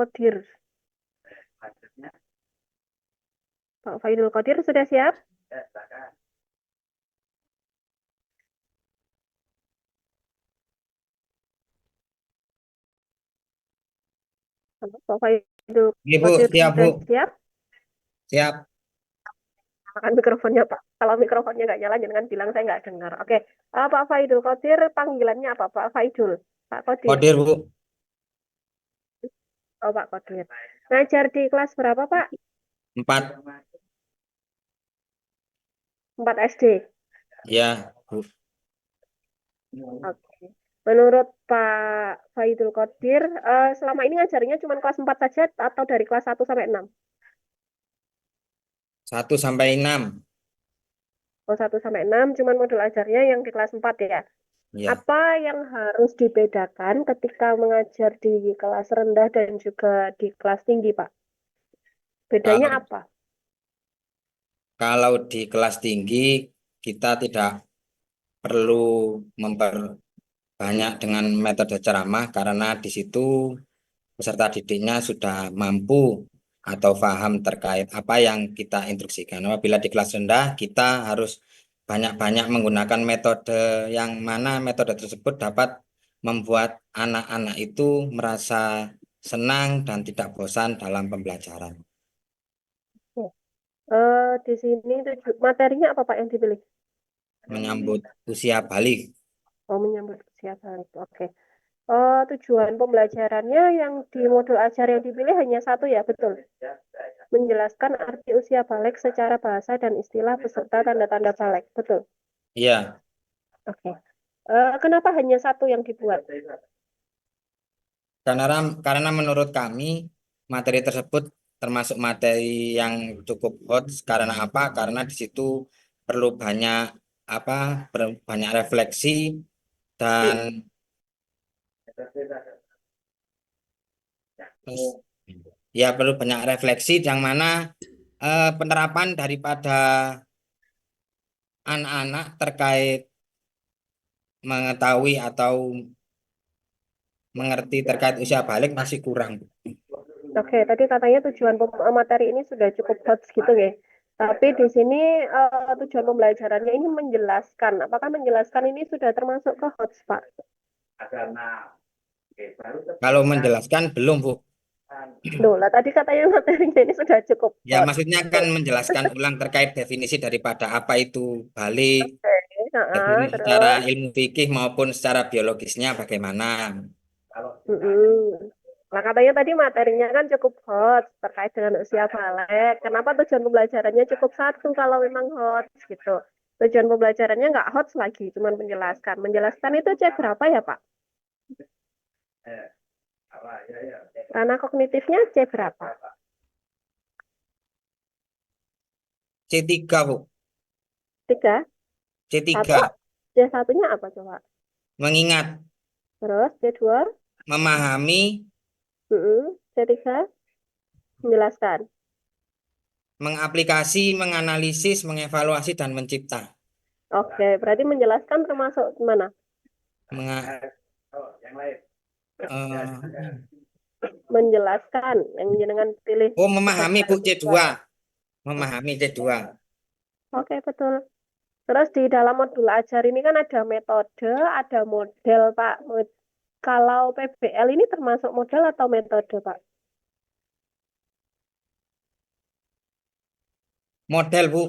Qadir. Pak Faidul Qadir sudah siap? Halo, Pak Faidul Iya Bu, Qadir siap Bu, sudah siap? siap. Nyalakan mikrofonnya, Pak. Kalau mikrofonnya nggak nyala, jangan bilang saya nggak dengar. Oke. Pak Faidul Qadir, panggilannya apa? Pak Faidul. Pak Qadir. Kodir Bu, Oh, Pak Qadir. Ngajar di kelas berapa, Pak? 4. 4 SD. Ya Bu. Oke. Menurut Pak Faidul Qadir, selama ini ngajarnya cuma kelas 4 saja atau dari kelas 1 sampai 6? 1 sampai 6. Oh, 1 sampai 6, cuman modul ajarnya yang di kelas 4 ya. Ya. Apa yang harus dibedakan ketika mengajar di kelas rendah dan juga di kelas tinggi, Pak? Bedanya Kalau apa? kalau di kelas tinggi kita tidak perlu memperbanyak dengan metode ceramah karena di situ peserta didiknya sudah mampu atau paham terkait apa yang kita instruksikan. Apabila di kelas rendah kita harus banyak-banyak menggunakan metode yang mana metode tersebut dapat membuat anak-anak itu merasa senang dan tidak bosan dalam pembelajaran. Di sini materinya apa, Pak, yang dipilih? Menyambut usia balik. Oh, menyambut usia balik. Oke. Tujuan pembelajarannya yang di modul ajar yang dipilih hanya satu ya, betul? Menjelaskan arti usia balik secara bahasa dan istilah beserta tanda-tanda balik, betul? Iya, Oke. Kenapa hanya satu yang dibuat? karena menurut kami materi tersebut termasuk materi yang cukup hot. Karena apa? Karena di situ perlu banyak apa? Banyak refleksi dan Hmm. ya perlu banyak refleksi yang mana penerapan daripada anak-anak terkait mengetahui atau mengerti terkait usia balik masih kurang. Oke, tadi katanya tujuan materi ini sudah cukup hot gitu ya. Tapi di sini tujuan pembelajarannya ini menjelaskan. Apakah menjelaskan ini sudah termasuk ke hot, Pak? Kalau menjelaskan belum, Bu. Loh, lah tadi katanya materinya ini sudah cukup Ya, hot. maksudnya kan menjelaskan ulang terkait definisi daripada apa itu balik, Oke, definisi secara terus. ilmu fikih maupun secara biologisnya bagaimana. Mm-mm. Nah, katanya tadi materinya kan cukup hot terkait dengan usia balik. Kenapa tujuan pembelajarannya cukup satu kalau memang hot gitu? Tujuan pembelajarannya nggak hot lagi, cuma menjelaskan. Menjelaskan itu C berapa ya, Pak? Ranah kognitifnya C berapa? C3, Bu. Tiga. Satu. C3, C satunya apa coba? mengingat, Terus C dua. memahami, C tiga. Menjelaskan. mengaplikasi, menganalisis, mengevaluasi, dan mencipta. Oke, berarti menjelaskan termasuk mana? Menga- eh, Menjelaskan yang jenengan pilih oh, memahami, sebagai Bu, C2. Memahami C2. Oke, betul. Terus di dalam modul ajar ini kan ada metode, ada model, Pak. Kalau PBL ini termasuk model atau metode, Pak? Model, Bu.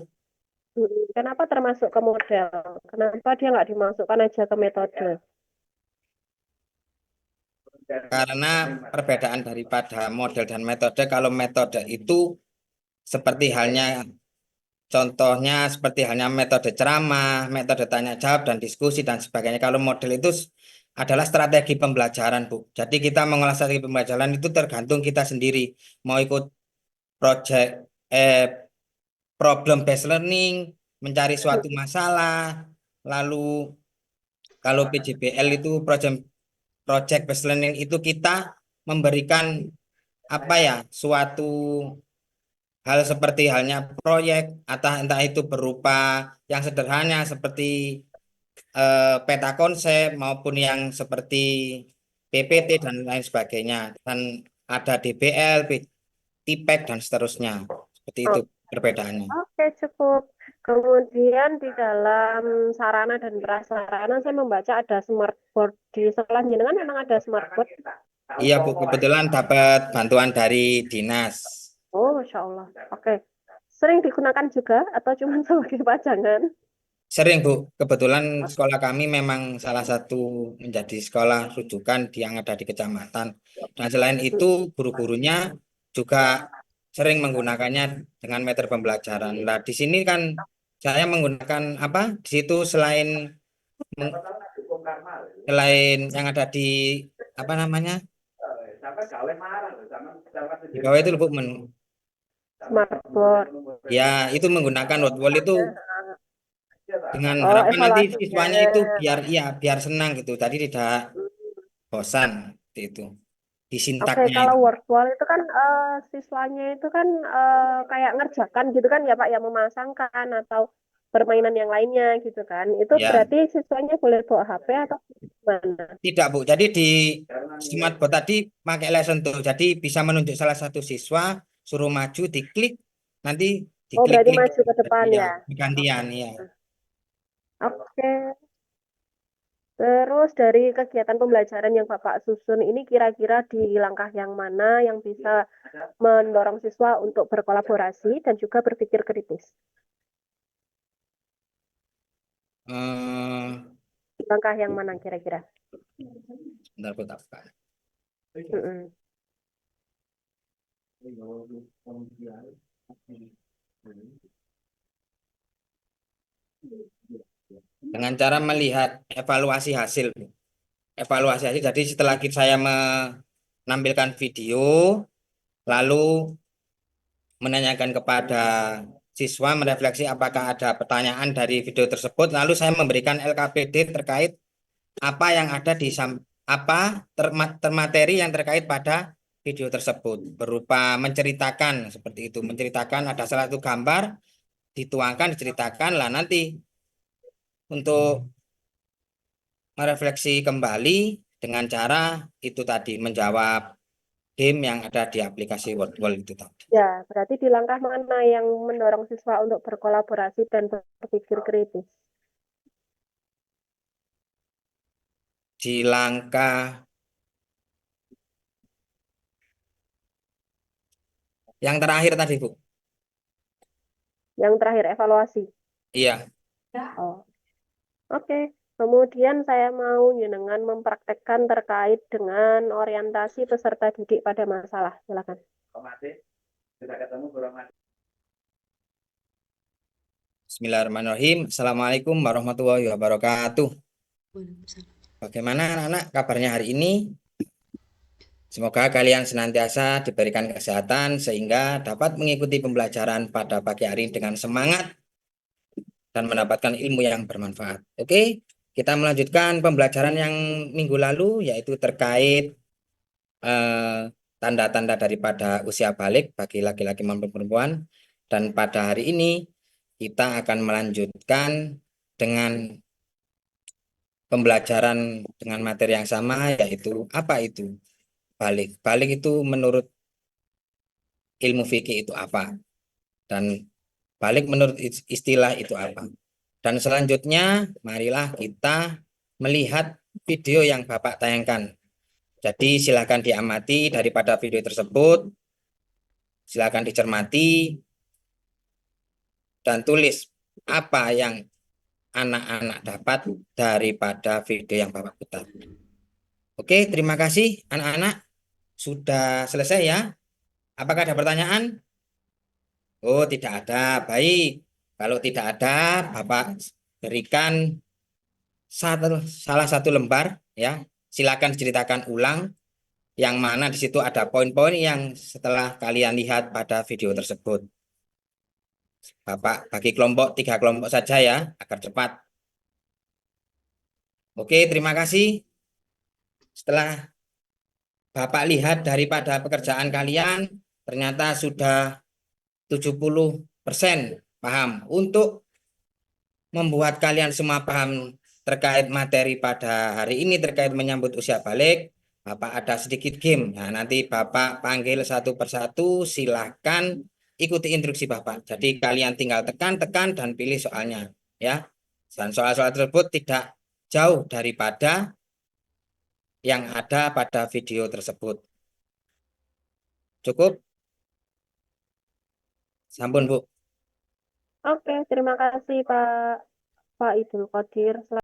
Kenapa termasuk ke model? Kenapa dia nggak dimasukkan aja ke metode? Karena perbedaan daripada model dan metode, kalau metode itu seperti halnya contohnya seperti halnya metode ceramah, metode tanya jawab dan diskusi dan sebagainya. Kalau model itu adalah strategi pembelajaran, Bu. Jadi kita mengolah strategi pembelajaran itu tergantung kita sendiri. Mau ikut project eh problem based learning, mencari suatu masalah, lalu kalau PJBL itu project based learning itu kita memberikan apa ya, suatu hal seperti halnya proyek atau entah itu berupa yang sederhana seperti peta konsep maupun yang seperti PPT dan lain sebagainya. Dan ada DBL, TIPEK, dan seterusnya. Seperti itu Oh, perbedaannya. oke, cukup. Kemudian di dalam sarana dan prasarana saya membaca ada smartboard di sekolah jenengan memang ada smartboard. Iya Bu, kebetulan dapat bantuan dari dinas. Oh, Masya Allah. Oke. Sering digunakan juga atau cuma sebagai pajangan? Sering Bu, kebetulan sekolah kami memang salah satu menjadi sekolah rujukan yang ada di kecamatan. Dan selain itu guru-gurunya juga sering menggunakannya dengan metode pembelajaran. Nah, di sini kan saya menggunakan apa? Di situ selain yang ada di apa namanya? Di bawah itu Bu, Smartboard. ya itu menggunakan word wall itu dengan Oh, harapan nanti evaluasinya. siswanya itu biar senang gitu. Tadi tidak bosan seperti itu. Di Oke, sintaknya kalau itu. workflow itu kan siswanya itu kan kayak ngerjakan gitu kan ya Pak, ya memasangkan atau permainan yang lainnya gitu kan. Itu Ya, berarti siswanya boleh bawa HP atau gimana? tidak Bu. Jadi di smartboard tadi pakai lesson tool. Jadi bisa menunjuk salah satu siswa, suruh maju, diklik, nanti Oh, berarti diklik-klik. maju ke depan Ya, ya. gantian ya. Oke. Terus dari kegiatan pembelajaran yang Bapak susun ini kira-kira di langkah yang mana yang bisa mendorong siswa untuk berkolaborasi dan juga berpikir kritis? Eh, Di langkah yang mana kira-kira? Bentar, bentar, bentar. Mm-mm. Dengan cara melihat evaluasi hasil. Evaluasi hasil. Jadi setelah saya menampilkan video, lalu menanyakan kepada siswa merefleksi apakah ada pertanyaan dari video tersebut, lalu saya memberikan LKPD terkait apa yang ada di termateri yang terkait pada video tersebut berupa menceritakan seperti itu, menceritakan ada salah satu gambar dituangkan diceritakan lah nanti untuk merefleksi kembali dengan cara itu tadi menjawab game yang ada di aplikasi Wordwall itu tadi. Ya, berarti di langkah mana yang mendorong siswa untuk berkolaborasi dan berpikir kritis? Di langkah yang terakhir tadi Bu. Yang terakhir evaluasi. Iya. Oh, oke. Kemudian saya mau dengan mempraktekkan terkait dengan orientasi peserta didik pada masalah. Silakan. Bismillahirrahmanirrahim. Assalamualaikum warahmatullahi wabarakatuh. Bagaimana anak-anak kabarnya hari ini? Semoga kalian senantiasa diberikan kesehatan sehingga dapat mengikuti pembelajaran pada pagi hari dengan semangat dan mendapatkan ilmu yang bermanfaat. Oke, kita melanjutkan pembelajaran yang minggu lalu yaitu terkait tanda-tanda daripada usia balik bagi laki-laki maupun perempuan. Dan pada hari ini kita akan melanjutkan dengan pembelajaran dengan materi yang sama yaitu apa itu balik. Balik itu menurut ilmu fikih itu apa dan balik menurut istilah itu apa. Dan selanjutnya marilah kita melihat video yang Bapak tayangkan. Jadi silakan diamati daripada video tersebut, silakan dicermati dan tulis apa yang anak-anak dapat daripada video yang Bapak putar. Oke, terima kasih anak-anak. Sudah selesai ya? Apakah ada pertanyaan? Oh, tidak ada. Baik. Kalau tidak ada, Bapak berikan salah satu lembar ya. Silakan ceritakan ulang yang mana di situ ada poin-poin yang setelah kalian lihat pada video tersebut. Bapak bagi kelompok 3 kelompok saja ya, agar cepat. Oke, terima kasih. Setelah Bapak lihat daripada pekerjaan kalian, ternyata sudah 70% paham. Untuk membuat kalian semua paham terkait materi pada hari ini terkait menyambut usia balik, Bapak ada sedikit game. Nah, nanti Bapak panggil satu persatu, silahkan ikuti instruksi Bapak. Jadi kalian tinggal tekan-tekan dan pilih soalnya, ya. Dan soal-soal tersebut tidak jauh daripada yang ada pada video tersebut. Cukup? Sampun, Bu. Oke, terima kasih Pak Idul Qadir.